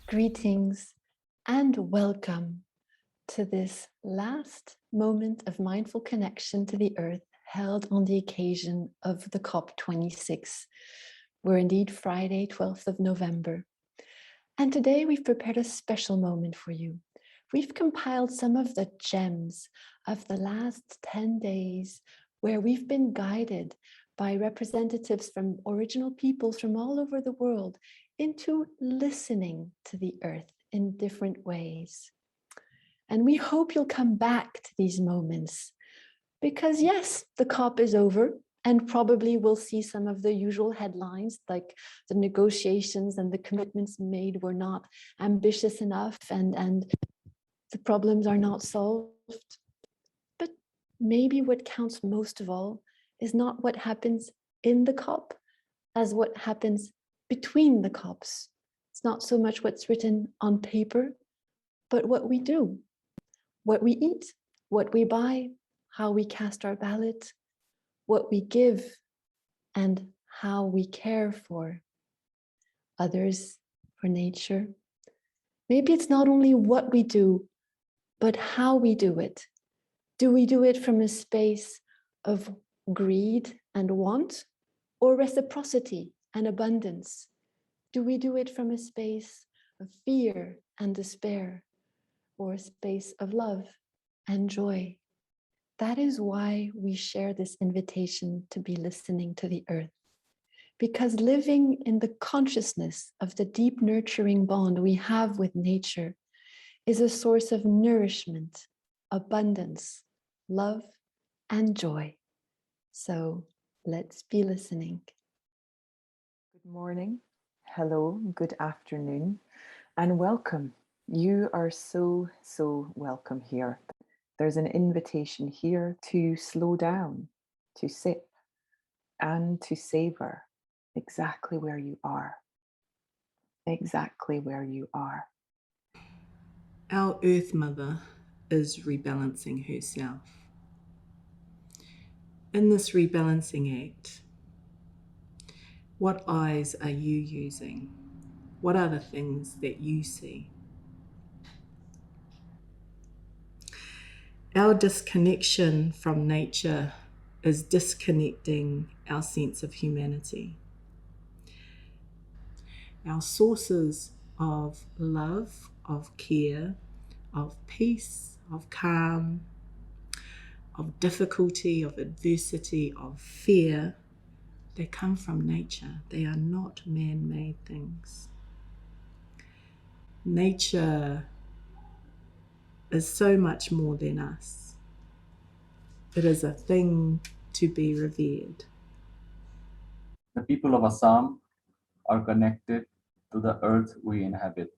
Greetings and welcome to this last moment of mindful connection to the earth held on the occasion of the COP26. We're indeed Friday, 12th of November. And today we've prepared a special moment for you. We've compiled some of the gems of the last 10 days where we've been guided by representatives from original peoples from all over the world into listening to the earth in different ways. And we hope you'll come back to these moments because yes, the COP is over and probably we'll see some of the usual headlines like the negotiations and the commitments made were not ambitious enough and the problems are not solved. But maybe what counts most of all is not what happens in the COP as what happens between the COPs. It's not so much what's written on paper, but what we do, what we eat, what we buy, how we cast our ballot, what we give, and how we care for others, for nature. Maybe it's not only what we do, but how we do it. Do we do it from a space of greed and want, or reciprocity and abundance? Do we do it from a space of fear and despair, or a space of love and joy? That is why we share this invitation to be listening to the earth. Because living in the consciousness of the deep nurturing bond we have with nature is a source of nourishment, abundance, love, and joy. So let's be listening. Good morning, hello, good afternoon, and welcome. You are so welcome here. There's an invitation here to slow down, to sip, and to savor exactly where you are. Exactly where you are. Our Earth Mother is rebalancing herself. In this rebalancing act, what eyes are you using? What are the things that you see? Our disconnection from nature is disconnecting our sense of humanity. Our sources of love, of care, of peace, of calm, of difficulty, of adversity, of fear, they come from nature. They are not man-made things. Nature is so much more than us. It is a thing to be revered. The people of Assam are connected to the earth we inhabit.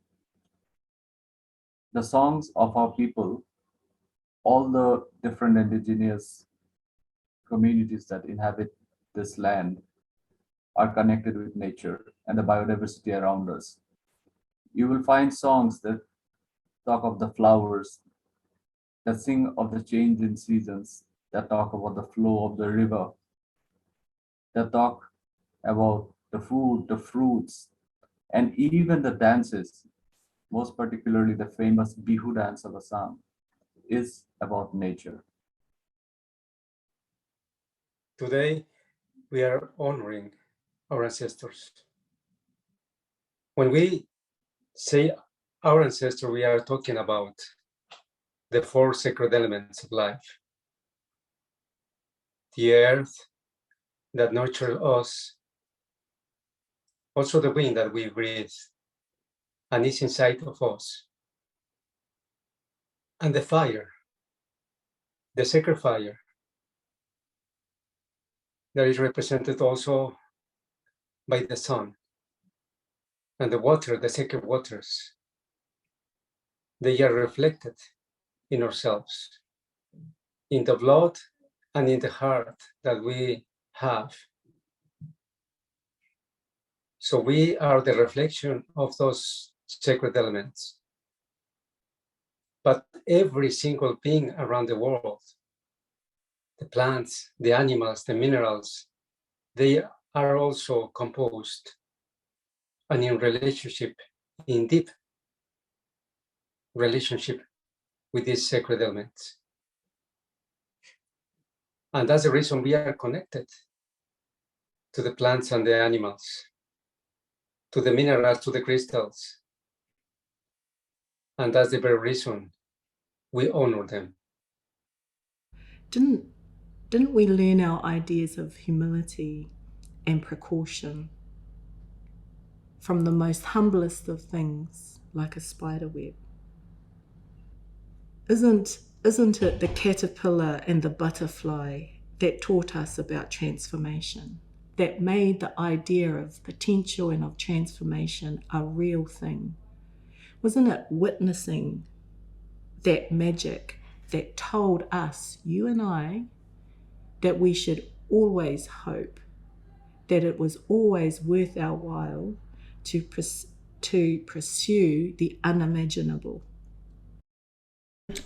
The songs of our people, all the different indigenous communities that inhabit this land, are connected with nature and the biodiversity around us. You will find songs that talk of the flowers, that sing of the change in seasons, that talk about the flow of the river, that talk about the food, the fruits, and even the dances, most particularly the famous Bihu dance of Assam, is about nature. Today, we are honoring our ancestors. When we say our ancestor, we are talking about the four sacred elements of life. The earth that nurtures us, also the wind that we breathe and is inside of us, and the fire, the sacred fire, that is represented also by the sun, and the water, the sacred waters. They are reflected in ourselves, in the blood and in the heart that we have. So we are the reflection of those sacred elements. But every single being around the world, the plants, the animals, the minerals, they are also composed and in relationship, in deep relationship with these sacred elements. And that's the reason we are connected to the plants and the animals, to the minerals, to the crystals. And that's the very reason we honor them. Didn't we learn our ideas of humility and precaution from the most humblest of things, like a spider web? Isn't it the caterpillar and the butterfly that taught us about transformation, that made the idea of potential and of transformation a real thing? Wasn't it witnessing that magic that told us, you and I, that we should always hope, that it was always worth our while to pursue the unimaginable?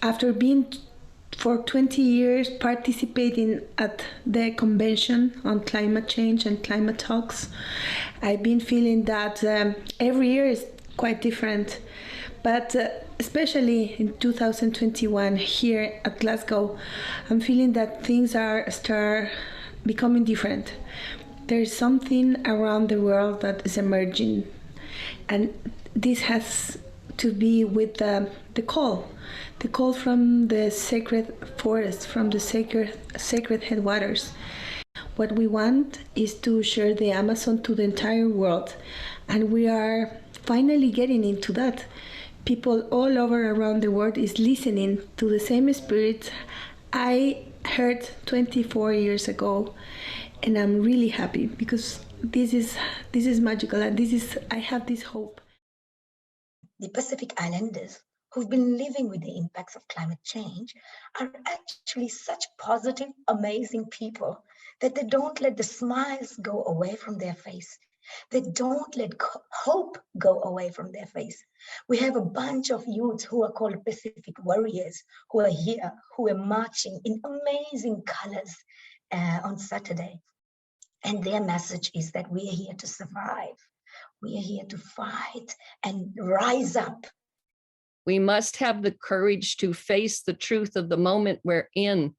After being for 20 years participating at the convention on climate change and climate talks, I've been feeling that every year is quite different, but especially in 2021 here at Glasgow, I'm feeling that things start becoming different. There's something around the world that is emerging, and this has to be with the call from the sacred forest, from the sacred headwaters. What we want is to share the Amazon to the entire world, and we are finally getting into that. People all over around the world is listening to the same spirit I heard 24 years ago, and I'm really happy because this is magical, and I have this hope. The Pacific Islanders, who've been living with the impacts of climate change, are actually such positive, amazing people that they don't let the smiles go away from their face. They don't let hope go away from their face. We have a bunch of youths who are called Pacific Warriors, who are here, who are marching in amazing colors on Saturday. And their message is that we are here to survive. We are here to fight and rise up. We must have the courage to face the truth of the moment we're in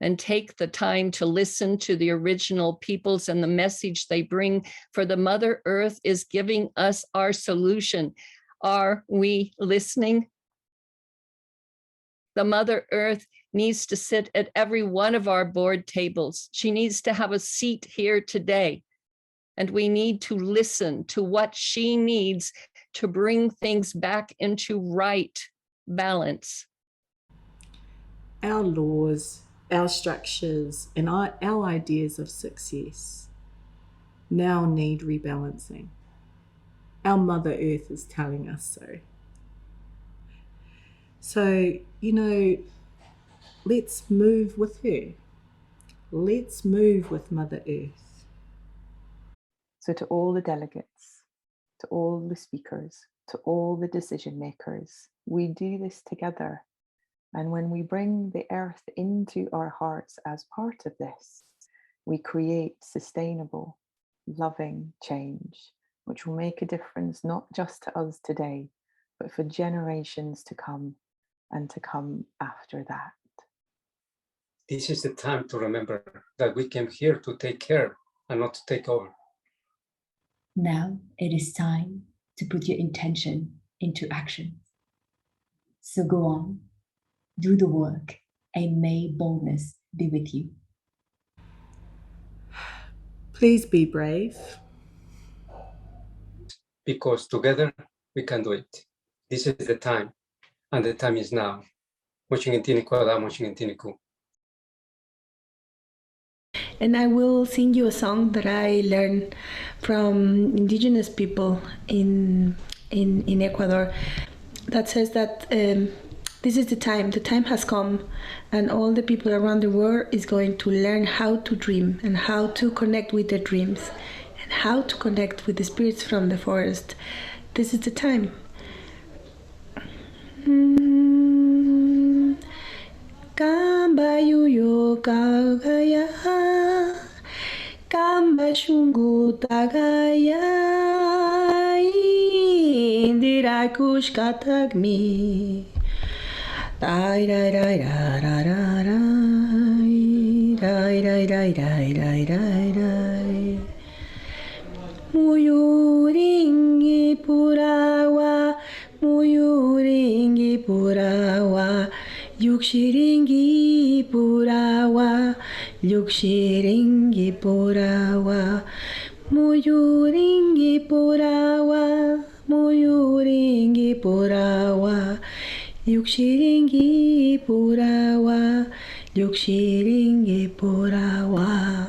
and take the time to listen to the original peoples and the message they bring, for the Mother Earth is giving us our solution. Are we listening? The Mother Earth needs to sit at every one of our board tables. She needs to have a seat here today. And we need to listen to what she needs to bring things back into right balance. Our laws, our structures, and our ideas of success now need rebalancing. Our Mother Earth is telling us so. So, let's move with her. Let's move with Mother Earth. So to all the delegates, to all the speakers, to all the decision makers, we do this together. And when we bring the earth into our hearts as part of this, we create sustainable, loving change, which will make a difference not just to us today, but for generations to come and to come after that. This is the time to remember that we came here to take care and not to take over. Now it is time to put your intention into action. So go on, do the work, and may boldness be with you. Please be brave. Because together we can do it. This is the time, and the time is now. And I will sing you a song that I learned from indigenous people in Ecuador that says that this is the time has come, and all the people around the world is going to learn how to dream and how to connect with their dreams and how to connect with the spirits from the forest. This is the time. Kamba yuyo kagaya, kamba shungu tagaya, indirai kushkatagmi. Dai dai dai dai dai dai dai dai dai dai dai dai. Muyuringi purawa, muyuringi purawa, yukshiringi purawa, yukshiringi purawa, muyuringi purawa, muyuringi purawa, yukshiringi purawa, yukshiringi purawa.